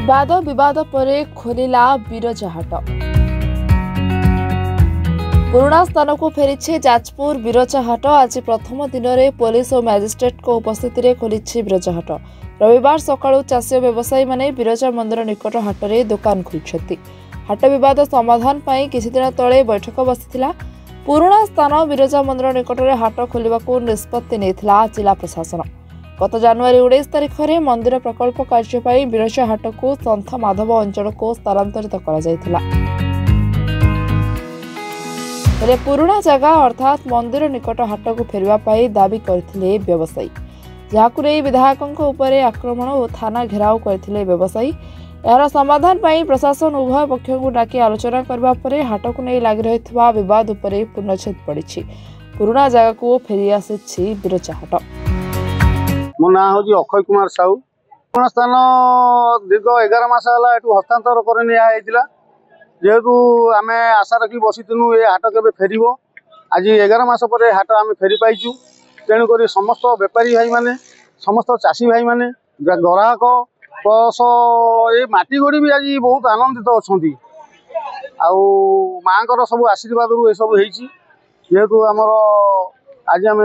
वाद विवाद पर खोलिला बिरजा हाट। पुराना स्थान को फेरी जाजपुर बिरजा हाट। आज प्रथम दिन में पुलिस और मैजिस्ट्रेट को उपस्थिति में खोली बिरजा हाट। रविवार सकाळू चाषी व्यवसायी माने बिरजा मंदिर निकट हाट में दुकान खोलुछंती। हाट विवाद समाधान पाई किछि दिन तले बैठक बसिथिला। पुराना स्थान बिरजा मंदिर निकट में हाट खोलिबाकू निष्पत्ति नेथिला जिला प्रशासन। गत जनवरी 19 तारिख में मंदिर प्रकल्प कार्य पाई बिरजा हाट को संथ माधव अंचल को स्थानांतरित करा जायथिला। पुराना जगह अर्थात मंदिर निकट हाट को फेरवा पाई दाबी करथिले व्यवसायी, जहाकु नै विधायकों उपरे आक्रमण और थाना घेराव करथिले व्यवसायी। यार समाधान पाई प्रशासन उभय पक्षों को डाकी आलोचना करबा परे हाट को नै लागि रहितबा विवाद उपरे पूर्णछेद पड़िछि। पुराना जगह को फेरी आसिछि बिरजा हाट। मो ना हूँ अक्षय कुमार साहू। पुराना स्थान दीर्घ 11 मास है हस्तांतर कर जेहेतु आम आशा रखी बसीलु ये हाट के फेर। आज 11 मास पर हाट आम फेरी पाइचु। तेणुक समस्त बेपारी भाई माने, समस्त चाषी भाई माने, ग्राहक प्लस ये माटीगोड़ी भी आज बहुत आनंदित अच्छा। माँ सब आशीर्वाद ये सब जेहेतु आमर आज आम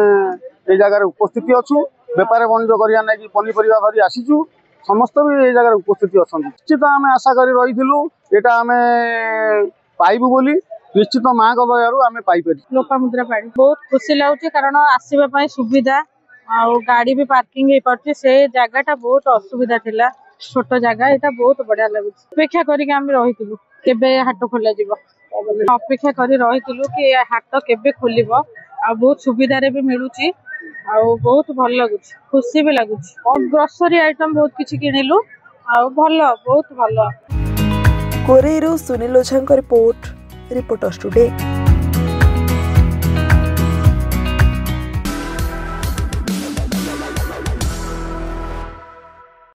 ये जगह उपस्थित अच्छु। बेपार वाणिज्य करने लगी पनीपरिया धरी आसीचु। समस्त भी ये जगह उपस्थित अच्छा। निश्चित आम आशा कर रही एटा आम पाइबू बोली निश्चित माँ का दयारू आम पाइपर। लोपामुद्रा पाड़ी बहुत खुशी लगुच कारण आसवाई सुविधा आ गाड़ी भी पार्किंग हो पार्टी। से जगहटा बहुत असुविधा थिला, छोट जगह यहाँ बहुत बढ़िया लगुच। अपेक्षा करके आम रही केबे हाट खोल अपेक्षा कर रही कि हाट केबे खोल बहुत सुविधा भी मिलूची आ बहुत भल लगुच, खुशी भी लगुच। ग्रोसरी आइटम बहुत किछि किनिलु आ भल बहुत भल। कोरेरो Sunil Ojha report, reporters today.